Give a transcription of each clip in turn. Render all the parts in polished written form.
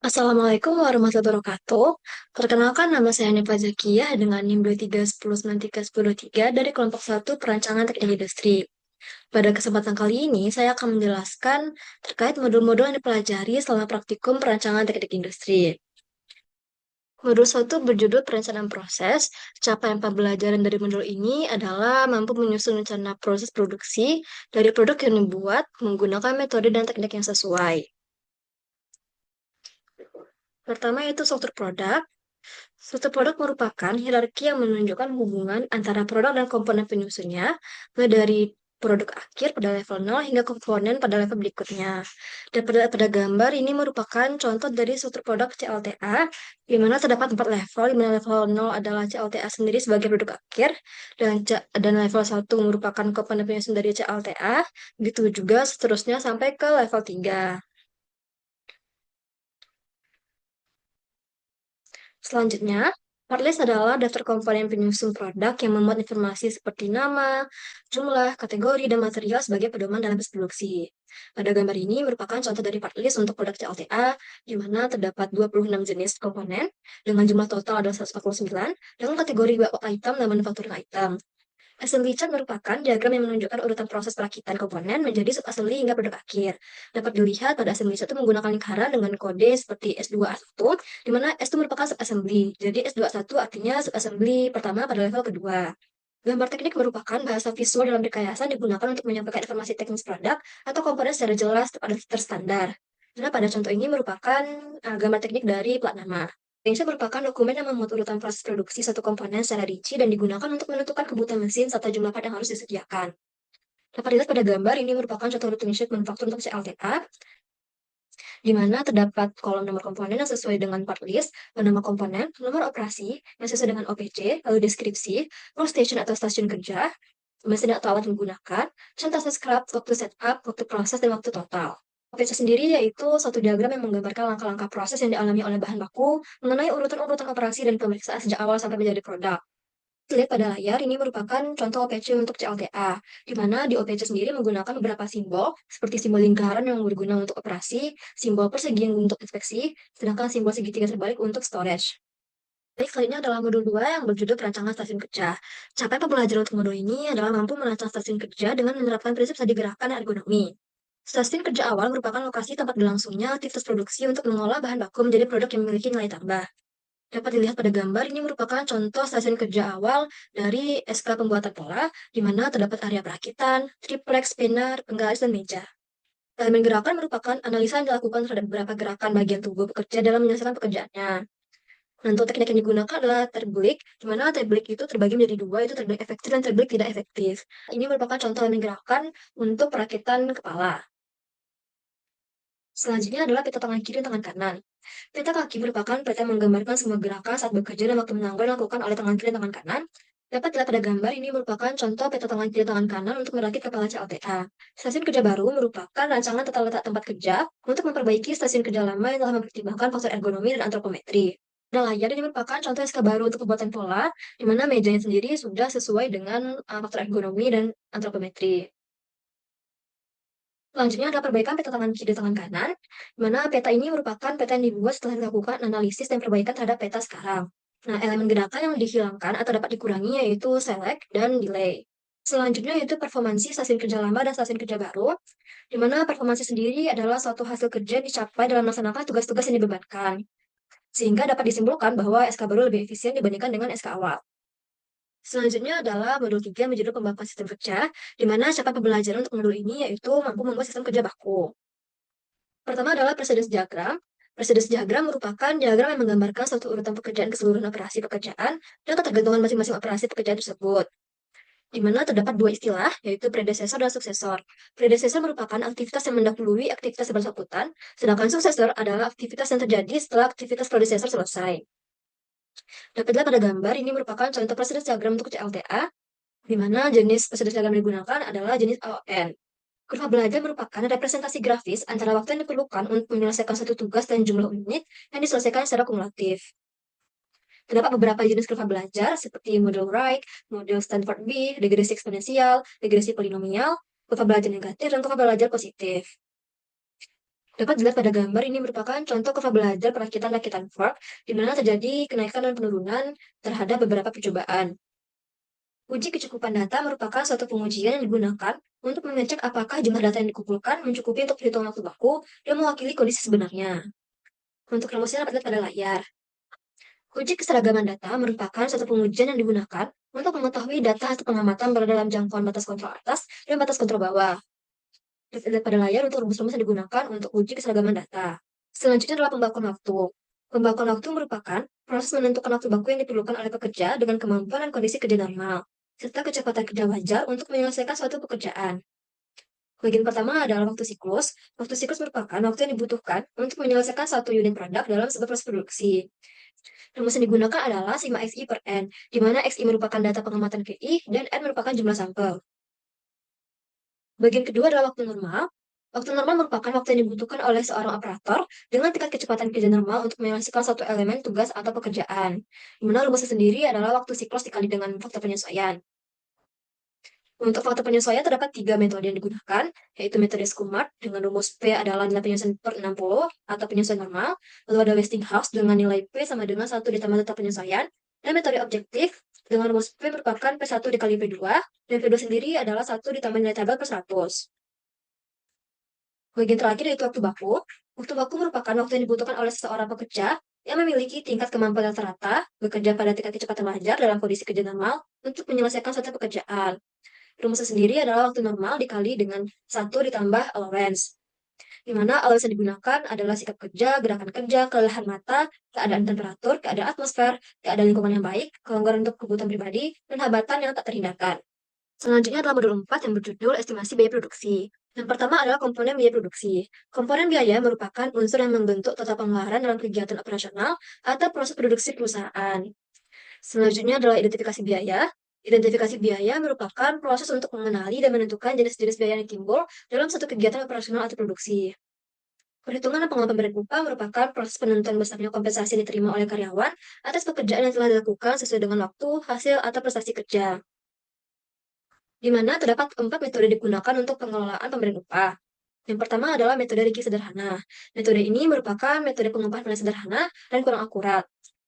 Assalamualaikum warahmatullahi wabarakatuh. Perkenalkan nama saya Hanifa Zakiyah dengan NIM 231913123 dari kelompok 1 Perancangan Teknik Industri. Pada kesempatan kali ini, saya akan menjelaskan terkait modul-modul yang dipelajari selama praktikum perancangan teknik industri. Modul 1 berjudul Perencanaan Proses. Capaian pembelajaran dari modul ini adalah mampu menyusun rencana proses produksi dari produk yang dibuat menggunakan metode dan teknik yang sesuai. Pertama yaitu struktur produk. Suatu produk merupakan hierarki yang menunjukkan hubungan antara produk dan komponen penyusunnya, mulai dari produk akhir pada level 0 hingga komponen pada level berikutnya. Dan pada gambar ini merupakan contoh dari struktur produk CLTA, di mana terdapat 4 level, di mana level 0 adalah CLTA sendiri sebagai produk akhir, dan level 1 merupakan komponen penyusun dari CLTA, begitu juga seterusnya sampai ke level 3. Selanjutnya, Artlist adalah daftar komponen penyusun produk yang memuat informasi seperti nama, jumlah, kategori, dan material sebagai pedoman dalam produksi. Pada gambar ini merupakan contoh dari part list untuk produk CLTA, di mana terdapat 26 jenis komponen dengan jumlah total adalah 149 dengan kategori item dan manufacturing item. Assembly chart merupakan diagram yang menunjukkan urutan proses perakitan komponen menjadi subassembly hingga produk akhir. Dapat dilihat pada assembly chart itu menggunakan lingkaran dengan kode seperti S2A1, di mana S itu merupakan subassembly. Jadi S21 artinya subassembly pertama pada level kedua. Gambar teknik merupakan bahasa visual dalam rekayasa digunakan untuk menyampaikan informasi teknis produk atau komponen secara jelas pada terstandar. Nah, pada contoh ini merupakan gambar teknik dari plat nama. Range merupakan dokumen yang memuat urutan proses produksi satu komponen secara rinci dan digunakan untuk menentukan kebutuhan mesin serta jumlah part yang harus disediakan. Dapat dilihat pada gambar, ini merupakan contoh routing sheet manufaktur untuk CLTA, di mana terdapat kolom nomor komponen yang sesuai dengan part list, nama komponen, nomor operasi yang sesuai dengan OPC, lalu deskripsi, workstation atau stasiun kerja, mesin atau alat yang digunakan, persentase scrap, waktu setup, waktu proses, dan waktu total. OPC sendiri yaitu satu diagram yang menggambarkan langkah-langkah proses yang dialami oleh bahan baku mengenai urutan-urutan operasi dan pemeriksaan sejak awal sampai menjadi produk. Lihat pada layar, ini merupakan contoh OPC untuk CLTA, di mana di OPC sendiri menggunakan beberapa simbol, seperti simbol lingkaran yang berguna untuk operasi, simbol persegi yang untuk inspeksi, sedangkan simbol segitiga terbalik untuk storage. Baik, selanjutnya adalah modul 2 yang berjudul Perancangan Stasiun Kerja. Capaian pembelajaran untuk modul ini adalah mampu merancang stasiun kerja dengan menerapkan prinsip studi gerakan dan ergonomi. Stasiun kerja awal merupakan lokasi tempat berlangsungnya aktivitas produksi untuk mengolah bahan baku menjadi produk yang memiliki nilai tambah. Dapat dilihat pada gambar, ini merupakan contoh stasiun kerja awal dari SK pembuatan pola, di mana terdapat area perakitan, triplex, spinner, penggaris, dan meja. Elemen gerakan merupakan analisa yang dilakukan terhadap beberapa gerakan bagian tubuh pekerja dalam menyelesaikan pekerjaannya. Nah, untuk teknik yang digunakan adalah terbalik, di mana terbalik itu terbagi menjadi dua, itu terbalik efektif dan terbalik tidak efektif. Ini merupakan contoh elemen gerakan untuk perakitan kepala. Selanjutnya adalah peta tangan kiri dan tangan kanan. Peta kaki merupakan peta yang menggambarkan semua gerakan saat bekerja dan waktu menanggal yang dilakukan oleh tangan kiri dan tangan kanan. Dapat dilihat pada gambar ini merupakan contoh peta tangan kiri dan tangan kanan untuk merakit kepala CLTA. Stasiun kerja baru merupakan rancangan tata letak tempat kerja untuk memperbaiki stasiun kerja lama yang telah mempertimbangkan faktor ergonomi dan antropometri. Nah, layar ini merupakan contoh SK baru untuk pembuatan pola, di mana mejanya sendiri sudah sesuai dengan faktor ergonomi dan antropometri. Selanjutnya adalah perbaikan peta tangan kiri dan tangan kanan, di mana peta ini merupakan peta yang dibuat setelah dilakukan analisis dan perbaikan terhadap peta sekarang. Nah, elemen gerakan yang dihilangkan atau dapat dikurangi yaitu select dan delay. Selanjutnya yaitu performansi stasiun kerja lama dan stasiun kerja baru, di mana performansi sendiri adalah suatu hasil kerja yang dicapai dalam melaksanakan tugas-tugas yang dibebankan, sehingga dapat disimpulkan bahwa SK baru lebih efisien dibandingkan dengan SK awal. Selanjutnya adalah modul 3 menjadi pembahasan sistem kerja, di mana capaian pembelajaran untuk modul ini yaitu mampu membuat sistem kerja baku. Pertama adalah precedence diagram. Precedence diagram merupakan diagram yang menggambarkan suatu urutan pekerjaan keseluruhan operasi pekerjaan dan ketergantungan masing-masing operasi pekerjaan tersebut, di mana terdapat dua istilah, yaitu predecessor dan suksesor. Predecessor merupakan aktivitas yang mendahului aktivitas yang bersangkutan, sedangkan suksesor adalah aktivitas yang terjadi setelah aktivitas predecessor selesai. Dapat dilihat pada gambar, ini merupakan contoh precedence diagram untuk CLTA, di mana jenis precedence diagram yang digunakan adalah jenis AON. Kurva belajar merupakan representasi grafis antara waktu yang diperlukan untuk menyelesaikan satu tugas dan jumlah unit yang diselesaikan secara kumulatif. Terdapat beberapa jenis kurva belajar seperti model Wright, model Stanford B, regresi eksponensial, regresi polinomial, kurva belajar negatif, dan kurva belajar positif. Dapat dilihat pada gambar ini merupakan contoh kurva belajar perakitan-rakitan fork, di mana terjadi kenaikan dan penurunan terhadap beberapa percobaan. Uji kecukupan data merupakan suatu pengujian yang digunakan untuk mengecek apakah jumlah data yang dikumpulkan mencukupi untuk perhitungan waktu baku dan mewakili kondisi sebenarnya. Untuk rumusnya dapat dilihat pada layar. Uji keseragaman data merupakan suatu pengujian yang digunakan untuk mengetahui data hasil pengamatan berada dalam jangkauan batas kontrol atas dan batas kontrol bawah. Dapat dilihat pada layar untuk rumus-rumus yang digunakan untuk uji keseragaman data. Selanjutnya adalah pembakuan waktu. Pembakuan waktu merupakan proses menentukan waktu baku yang diperlukan oleh pekerja dengan kemampuan dan kondisi kerja normal, serta kecepatan kerja wajar untuk menyelesaikan suatu pekerjaan. Bagian pertama adalah waktu siklus. Waktu siklus merupakan waktu yang dibutuhkan untuk menyelesaikan satu unit produk dalam sebuah proses produksi. Rumus yang digunakan adalah sigma XI per N, di mana XI merupakan data pengamatan KI dan N merupakan jumlah sampel. Bagian kedua adalah waktu normal. Waktu normal merupakan waktu yang dibutuhkan oleh seorang operator dengan tingkat kecepatan kerja normal untuk menyelesaikan suatu elemen tugas atau pekerjaan. Di mana rumusnya sendiri adalah waktu siklus dikali dengan faktor penyesuaian. Untuk faktor penyesuaian terdapat tiga metode yang digunakan, yaitu metode Skumart dengan rumus P adalah nilai penyesuaian per 60 atau penyesuaian normal, lalu ada Westinghouse dengan nilai P sama dengan 1 ditambah data penyesuaian, dan metode objektif dengan rumus P merupakan P1 dikali P2, dan P2 sendiri adalah 1 ditambah nilai tabel per 100. Bagian terakhir yaitu waktu baku. Waktu baku merupakan waktu yang dibutuhkan oleh seseorang pekerja yang memiliki tingkat kemampuan rata-rata bekerja pada tingkat kecepatan wajar dalam kondisi kerja normal untuk menyelesaikan suatu pekerjaan. Rumusnya sendiri adalah waktu normal dikali dengan 1 ditambah allowance, di mana allowance yang digunakan adalah sikap kerja, gerakan kerja, kelelahan mata, keadaan temperatur, keadaan atmosfer, keadaan lingkungan yang baik, kelonggaran untuk kebutuhan pribadi, dan hambatan yang tak terhindarkan. Selanjutnya adalah modul 4 yang berjudul estimasi biaya produksi. Yang pertama adalah komponen biaya produksi. Komponen biaya merupakan unsur yang membentuk total pengeluaran dalam kegiatan operasional atau proses produksi perusahaan. Selanjutnya adalah identifikasi biaya. Identifikasi biaya merupakan proses untuk mengenali dan menentukan jenis-jenis biaya yang timbul dalam suatu kegiatan operasional atau produksi. Perhitungan dan pengelolaan pemberian upah merupakan proses penentuan besarnya kompensasi yang diterima oleh karyawan atas pekerjaan yang telah dilakukan sesuai dengan waktu, hasil, atau prestasi kerja. Di mana terdapat 4 metode digunakan untuk pengelolaan pemberian upah. Yang pertama adalah metode Riki sederhana. Metode ini merupakan metode pengupahan paling sederhana dan kurang akurat.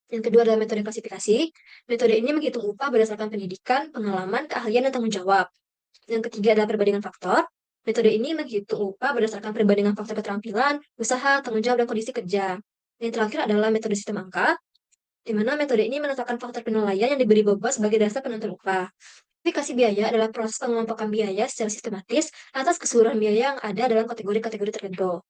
Yang kedua adalah metode klasifikasi. Metode ini menghitung upah berdasarkan pendidikan, pengalaman, keahlian, dan tanggung jawab. Yang ketiga adalah perbandingan faktor. Metode ini menghitung upah berdasarkan perbandingan faktor keterampilan, usaha, tanggung jawab, dan kondisi kerja. Yang terakhir adalah metode sistem angka, di mana metode ini menetapkan faktor penilaian yang diberi bobot sebagai dasar penentuan upah. Klasifikasi biaya adalah proses pengelompokan biaya secara sistematis atas keseluruhan biaya yang ada dalam kategori-kategori tertentu.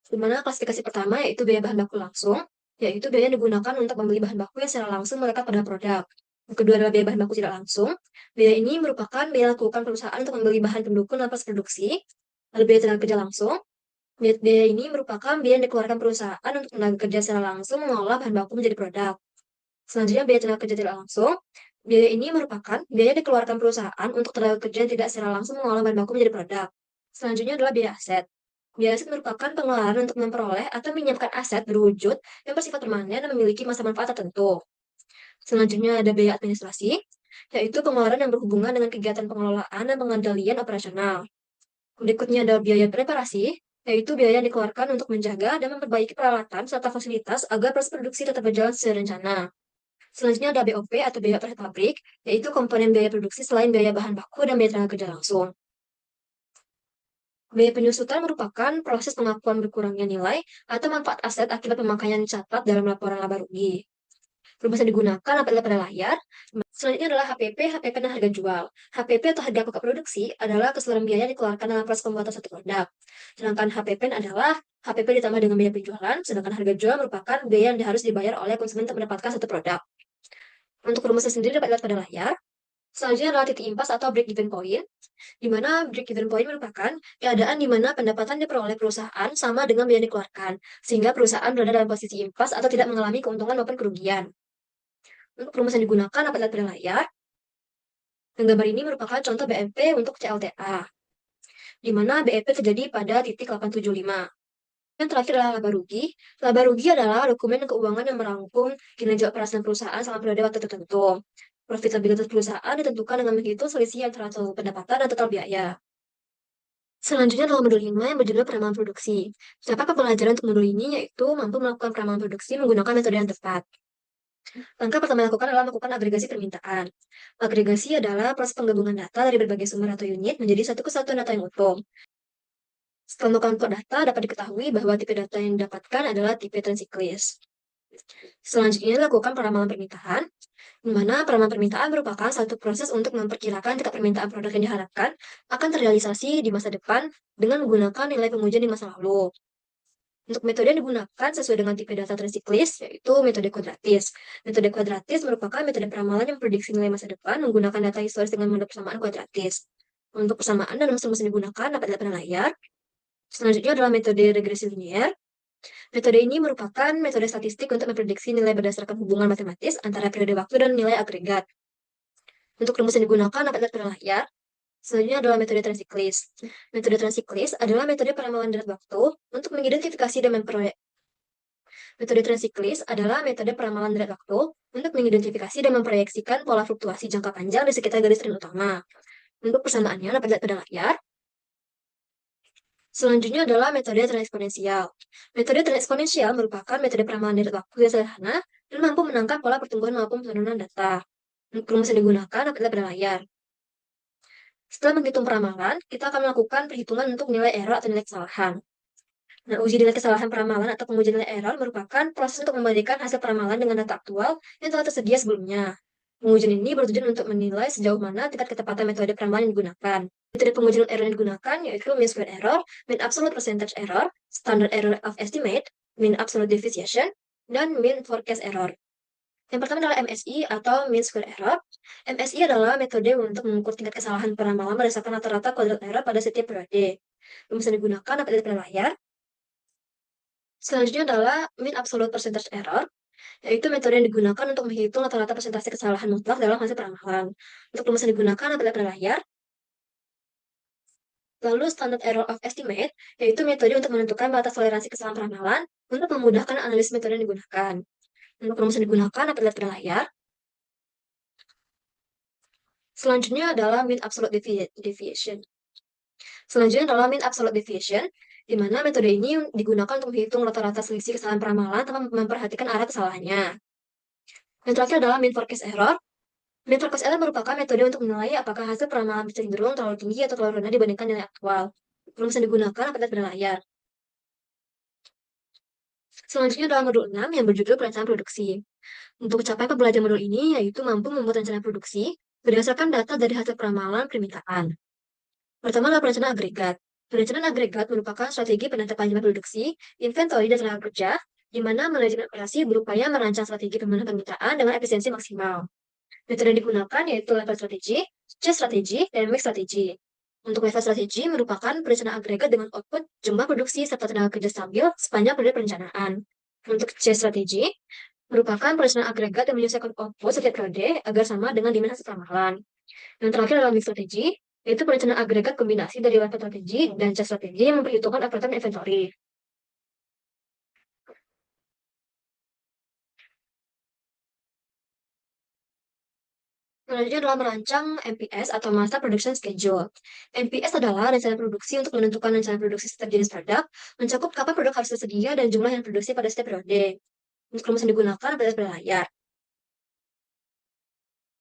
Di mana klasifikasi pertama yaitu biaya bahan baku langsung, yaitu biaya yang digunakan untuk membeli bahan baku yang secara langsung melekat pada produk. Yang kedua adalah biaya bahan baku tidak langsung. Biaya ini merupakan biaya yang dilakukan perusahaan untuk membeli bahan pendukung dalam proses produksi. Lalu biaya tenaga kerja langsung. Biaya ini merupakan biaya yang dikeluarkan perusahaan untuk tenaga kerja secara langsung mengolah bahan baku menjadi produk. Selanjutnya, biaya tenaga kerja tidak langsung. Biaya ini merupakan biaya yang dikeluarkan perusahaan untuk tenaga kerja yang tidak secara langsung mengolah bahan baku menjadi produk. Selanjutnya adalah biaya aset. Biaya aset merupakan pengeluaran untuk memperoleh atau menyiapkan aset berwujud yang bersifat permanen dan memiliki masa manfaat tertentu. Selanjutnya ada biaya administrasi, yaitu pengeluaran yang berhubungan dengan kegiatan pengelolaan dan pengendalian operasional. Berikutnya ada biaya preparasi, yaitu biaya yang dikeluarkan untuk menjaga dan memperbaiki peralatan serta fasilitas agar proses produksi tetap berjalan sesuai rencana. Selanjutnya ada BOP atau biaya per pabrik, yaitu komponen biaya produksi selain biaya bahan baku dan biaya tenaga kerja langsung. Biaya penyusutan merupakan proses pengakuan berkurangnya nilai atau manfaat aset akibat pemakaian dicatat dalam laporan laba rugi. Rumus yang digunakan apabila pada layar. Selanjutnya adalah HPP, HPP dan harga jual. HPP atau harga pokok produksi adalah keseluruhan biaya yang dikeluarkan dalam proses pembuatan satu produk. Sedangkan HPP adalah HPP ditambah dengan biaya penjualan, sedangkan harga jual merupakan biaya yang harus dibayar oleh konsumen untuk mendapatkan satu produk. Untuk rumusnya sendiri dapat dilihat pada layar. Selanjutnya adalah titik impas atau break-even point, di mana break-even point merupakan keadaan di mana pendapatan diperoleh perusahaan sama dengan biaya yang dikeluarkan, sehingga perusahaan berada dalam posisi impas atau tidak mengalami keuntungan maupun kerugian. Untuk rumus yang digunakan dapat dilihat pada layar. Dan gambar ini merupakan contoh BMP untuk CLTA, di mana BMP terjadi pada titik 875. Yang terakhir adalah laba rugi. Laba rugi adalah dokumen keuangan yang merangkum kinerja operasional perusahaan selama periode waktu tertentu. Profitabilitas perusahaan ditentukan dengan menghitung selisih antara total pendapatan dan total biaya. Selanjutnya adalah modul 5 yang berjudul peramalan produksi. Cara pembelajaran untuk modul ini yaitu mampu melakukan peramalan produksi menggunakan metode yang tepat. Langkah pertama yang dilakukan adalah melakukan agregasi permintaan. Agregasi adalah proses penggabungan data dari berbagai sumber atau unit menjadi satu kesatuan data yang utuh. Setelah melakukan input data, dapat diketahui bahwa tipe data yang didapatkan adalah tipe transiklis. Selanjutnya dilakukan peramalan permintaan, di mana peramalan permintaan merupakan satu proses untuk memperkirakan tingkat permintaan produk yang diharapkan akan terrealisasi di masa depan dengan menggunakan nilai pengujian di masa lalu. Untuk metode yang digunakan sesuai dengan tipe data transiklis, yaitu metode kuadratis. Metode kuadratis merupakan metode peramalan yang memprediksi nilai masa depan menggunakan data historis dengan model persamaan kuadratis. Untuk persamaan dan mesin-mesin digunakan dapat dilihat pada layar. Selanjutnya adalah metode regresi linier. Metode ini merupakan metode statistik untuk memprediksi nilai berdasarkan hubungan matematis antara periode waktu dan nilai agregat. Untuk rumus yang digunakan dapat dilihat pada layar. Selanjutnya adalah metode transiklis. Metode transiklis adalah metode peramalan dalam waktu untuk mengidentifikasi dan memperoleh. Metode transiklis adalah metode peramalan dalam waktu untuk mengidentifikasi dan memproyeksikan pola fluktuasi jangka panjang di sekitar garis trend utama. Untuk persamaannya dapat dilihat pada layar. Selanjutnya adalah metode tren eksponensial. Metode tren eksponensial merupakan metode peramalan dari waktu yang sederhana dan mampu menangkap pola pertumbuhan maupun penurunan data. Rumus yang digunakan dapat dilihat pada layar. Setelah menghitung peramalan, kita akan melakukan perhitungan untuk nilai error atau nilai kesalahan. Nah, uji nilai kesalahan peramalan atau pengujian nilai error merupakan proses untuk membandingkan hasil peramalan dengan data aktual yang telah tersedia sebelumnya. Pengujian ini bertujuan untuk menilai sejauh mana tingkat ketepatan metode peramalan yang digunakan. Metode pengujian error yang digunakan yaitu mean square error, mean absolute percentage error, standard error of estimate, mean absolute deviation, dan mean forecast error. Yang pertama adalah MSI atau mean square error. MSI adalah metode untuk mengukur tingkat kesalahan peramalan berdasarkan rata-rata kuadrat error pada setiap periode. Rumus yang digunakan dapat dilihat pada layar. Selanjutnya adalah mean absolute percentage error, yaitu metode yang digunakan untuk menghitung rata-rata persentase kesalahan mutlak dalam hasil peramalan. Untuk rumus yang digunakan dapat dilihat pada layar. Lalu standard error of estimate, yaitu metode untuk menentukan batas toleransi kesalahan peramalan untuk memudahkan analisis metode yang digunakan. Untuk rumus yang digunakan dapat dilihat pada layar. Selanjutnya adalah mean absolute deviation. Selanjutnya adalah mean absolute deviation, di mana metode ini digunakan untuk menghitung rata-rata selisih kesalahan peramalan tanpa memperhatikan arah kesalahannya. Yang terakhir adalah mean forecast error. Mean forecast error merupakan metode untuk menilai apakah hasil peramalan cenderung terlalu tinggi atau terlalu rendah dibandingkan nilai aktual. Rumus yang digunakan dapat dilihat pada layar. Selanjutnya adalah modul 6 yang berjudul perencanaan produksi. Untuk capaian pembelajaran modul ini yaitu mampu membuat rencana produksi berdasarkan data dari hasil peramalan permintaan. Pertama adalah perencanaan agregat. Perencanaan agregat merupakan strategi penetapan jumlah produksi, inventory, dan tenaga kerja, di mana manajemen operasi berupaya merancang strategi pemenuhan permintaan dengan efisiensi maksimal. Metode yang digunakan yaitu level strategi, chess strategi, dan mix strategi. Untuk level strategi merupakan perencanaan agregat dengan output, jumlah produksi, serta tenaga kerja stabil sepanjang periode perencanaan. Untuk chess strategi, merupakan perencanaan agregat yang menyelesaikan output setiap periode agar sama dengan demand hasil peramalan. Yang terakhir adalah mix strategi, yaitu perencanaan agregat kombinasi dari level strategi dan chess strategi yang memperhitungkan apartemen inventory. Selanjutnya adalah merancang MPS atau Master Production Schedule. MPS adalah rencana produksi untuk menentukan rencana produksi setiap jenis produk, mencakup kapan produk harus tersedia dan jumlah yang produksi pada setiap periode. Untuk rumus yang digunakan pada layar.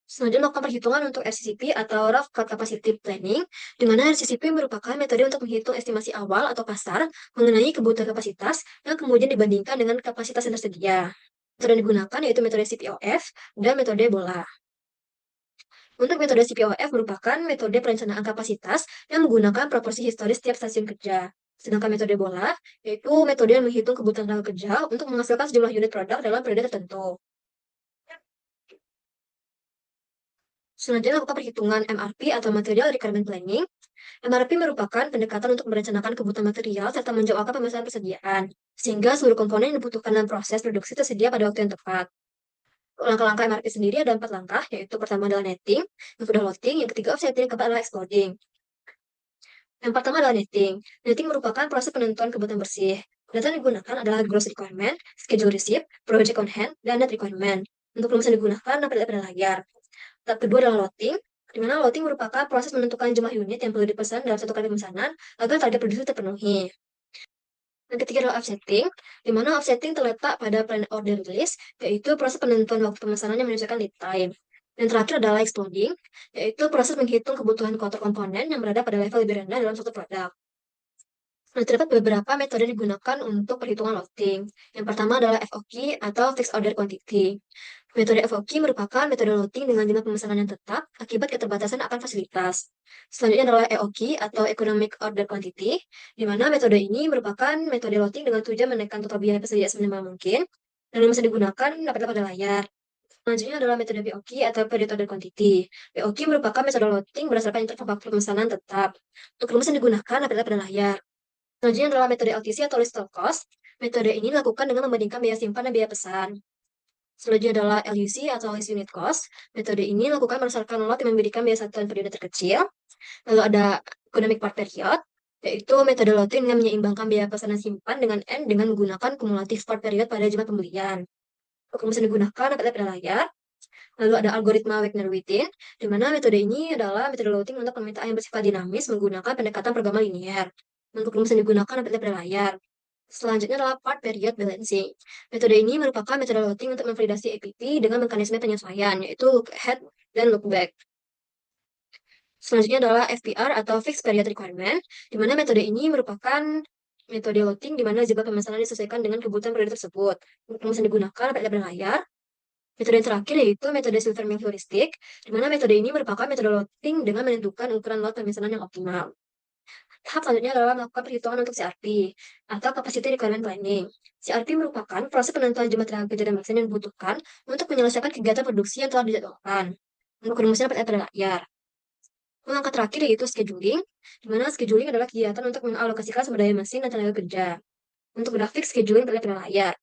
Selanjutnya melakukan perhitungan untuk RCCP atau Rough Capacity Planning, di mana RCCP merupakan metode untuk menghitung estimasi awal atau pasar mengenai kebutuhan kapasitas yang kemudian dibandingkan dengan kapasitas yang tersedia. Metode yang digunakan yaitu metode CPOF dan metode bola. Untuk metode CPOF merupakan metode perencanaan kapasitas yang menggunakan proporsi historis setiap stasiun kerja. Sedangkan metode bola yaitu metode yang menghitung kebutuhan tenaga kerja untuk menghasilkan sejumlah unit produk dalam periode tertentu. Selanjutnya lakukan perhitungan MRP atau Material Requirement Planning. MRP merupakan pendekatan untuk merencanakan kebutuhan material serta menjauhkan pemesanan persediaan, sehingga seluruh komponen yang dibutuhkan dalam proses produksi tersedia pada waktu yang tepat. Langkah-langkah MRP sendiri ada 4 langkah, yaitu pertama adalah netting, yang kedua loading, yang ketiga offsetting, yang keempat adalah exploding. Yang pertama adalah netting. Netting merupakan proses penentuan kebutuhan bersih. Data yang digunakan adalah gross requirement, schedule receipt, project on hand, dan net requirement. Untuk rumus yang digunakan dapat dilihat pada layar. Tahap kedua adalah loading. di mana loading merupakan proses menentukan jumlah unit yang perlu dipesan dalam satu kali pemesanan agar target produksi terpenuhi. Yang ketiga adalah offsetting, di mana offsetting terletak pada plan order list, yaitu proses penentuan waktu pemesanan yang menyesuaikan lead time. Dan terakhir adalah exploding, yaitu proses menghitung kebutuhan kotor komponen yang berada pada level lebih rendah dalam suatu produk. Nah, terdapat beberapa metode digunakan untuk perhitungan loading. Yang pertama adalah FOQ atau Fixed Order Quantity. Metode FOQ merupakan metode loading dengan jumlah pemesanan yang tetap akibat keterbatasan akan fasilitas. Selanjutnya adalah EOQ atau Economic Order Quantity, di mana metode ini merupakan metode loading dengan tujuan menekan total biaya peserta seminimal mungkin dan yang bisa digunakan dapat pada layar. Selanjutnya adalah metode POQ atau Period Order Quantity. POQ merupakan metode loading berdasarkan interval waktu pemesanan tetap. Untuk rumus yang digunakan dapat pada layar. Selanjutnya adalah metode LTC atau List Total Cost. Metode ini dilakukan dengan membandingkan biaya simpan dan biaya pesan. Selanjutnya adalah LUC atau List Unit Cost. Metode ini dilakukan berdasarkan lot yang memberikan biaya satuan periode terkecil. Lalu ada Economic Part Period, yaitu metode loading yang menyeimbangkan biaya pesanan simpan dengan N dengan menggunakan kumulatif part period pada jumlah pembelian. Rumus yang digunakan dapat pada layar. Lalu ada algoritma Wagner-Wittin, di mana metode ini adalah metode loading untuk permintaan yang bersifat dinamis menggunakan pendekatan programma linear. Untuk rumus yang digunakan dapat pada layar. Selanjutnya adalah part period balancing. Metode ini merupakan metode loading untuk memvalidasi APT dengan mekanisme penyesuaian, yaitu look ahead dan look back. Selanjutnya adalah FPR atau Fixed Period Requirement, di mana metode ini merupakan metode loading di mana jumlah pemesanan disesuaikan dengan kebutuhan periode tersebut. Untuk rumus yang digunakan dapat pada layar. Metode yang terakhir yaitu metode Silverman Heuristic, di mana metode ini merupakan metode loading dengan menentukan ukuran lot pemesanan yang optimal. Tahap selanjutnya adalah melakukan perhitungan untuk CRP, atau Capacity Requirement Planning. CRP merupakan proses penentuan jumlah tenaga kerja dan mesin yang dibutuhkan untuk menyelesaikan kegiatan produksi yang telah dijadwalkan. Untuk rumusnya dapat pada layar. Langkah terakhir yaitu scheduling, di mana scheduling adalah kegiatan untuk mengalokasikan sumber daya mesin dan tenaga kerja. Untuk grafik scheduling terlihat pada layar.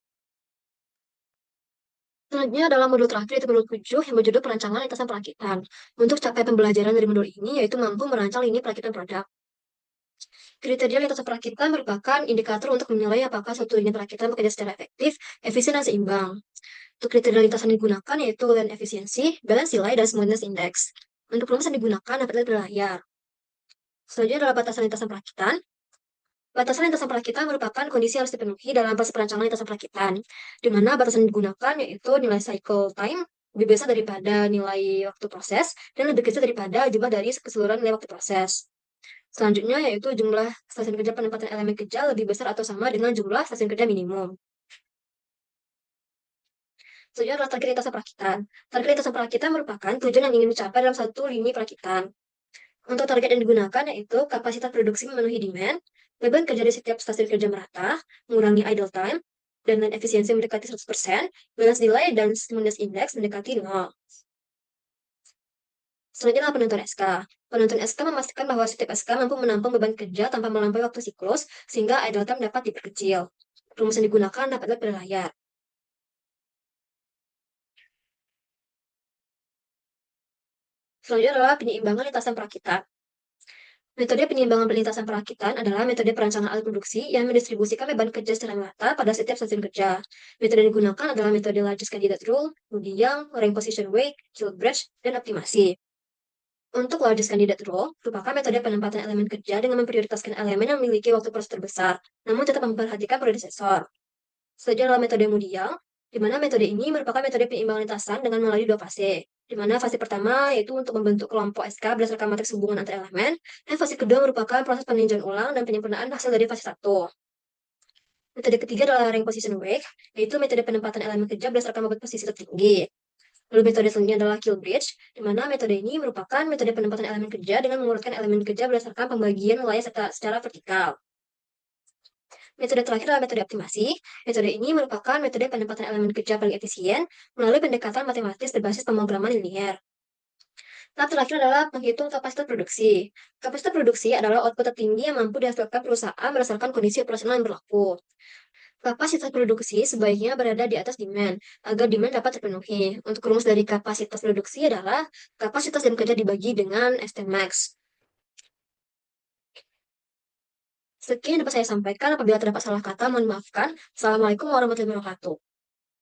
Selanjutnya adalah modul terakhir yaitu modul 7 yang berjudul perancangan lintasan perakitan. Untuk capai pembelajaran dari modul ini yaitu mampu merancang lini perakitan produk. Kriteria lintasan perakitan merupakan indikator untuk menilai apakah suatu lini perakitan bekerja secara efektif, efisien, dan seimbang. Untuk kriteria lintasan yang digunakan yaitu land efficiency, balance delay, dan smoothness index. Untuk rumus yang digunakan dapat dilihat di layar. Selanjutnya adalah batasan lintasan perakitan. Batasan lintasan perakitan merupakan kondisi yang harus dipenuhi dalam proses perancangan lintasan perakitan, di mana batasan yang digunakan yaitu nilai cycle time lebih besar daripada nilai waktu proses dan lebih kecil daripada jumlah dari keseluruhan nilai waktu proses. Selanjutnya yaitu jumlah stasiun kerja penempatan elemen kerja lebih besar atau sama dengan jumlah stasiun kerja minimum. Selanjutnya adalah target lintasan perakitan. Target lintasan perakitan merupakan tujuan yang ingin dicapai dalam satu lini perakitan. Untuk target yang digunakan yaitu kapasitas produksi memenuhi demand, beban kerja di setiap stasiun kerja merata, mengurangi idle time, dan efisiensi mendekati 100%, balance delay dan smoothness index mendekati 0. Selanjutnya adalah penentuan SK. Penentuan SK memastikan bahwa setiap SK mampu menampung beban kerja tanpa melampaui waktu siklus, sehingga idle time dapat diperkecil. Rumus yang digunakan dapat dilihat pada layar. Selanjutnya adalah penyeimbangan lintasan perakitan. Metode penyeimbangan perlintasan perakitan adalah metode perancangan alat produksi yang mendistribusikan beban kerja secara merata pada setiap stasiun kerja. Metode yang digunakan adalah metode largest candidate rule, Moody Young, rank position weight, Kilbrecht, dan optimasi. Untuk largest candidate rule, merupakan metode penempatan elemen kerja dengan memprioritaskan elemen yang memiliki waktu proses terbesar, namun tetap memperhatikan predesesor. Selanjutnya adalah metode Moody Young, di mana metode ini merupakan metode penyeimbangan lintasan dengan melalui dua fase, di mana fase pertama yaitu untuk membentuk kelompok SK berdasarkan matriks hubungan antar elemen, dan fase kedua merupakan proses peninjauan ulang dan penyempurnaan hasil dari fase 1. Metode ketiga adalah rank position weight, yaitu metode penempatan elemen kerja berdasarkan bobot posisi tertinggi. Lalu metode selanjutnya adalah Kilbrecht, di mana metode ini merupakan metode penempatan elemen kerja dengan mengurutkan elemen kerja berdasarkan pembagian wilayah secara vertikal. Metode terakhir adalah metode optimasi. Metode ini merupakan metode penempatan elemen kerja paling efisien melalui pendekatan matematis berbasis pemrograman linear. Tahap terakhir adalah menghitung kapasitas produksi. Kapasitas produksi adalah output tertinggi yang mampu dihasilkan perusahaan berdasarkan kondisi operasional yang berlaku. Kapasitas produksi sebaiknya berada di atas demand, agar demand dapat terpenuhi. Untuk rumus dari kapasitas produksi adalah kapasitas jam kerja dibagi dengan ST max. Sekian yang dapat saya sampaikan. Apabila terdapat salah kata, mohon maafkan. Assalamualaikum warahmatullahi wabarakatuh.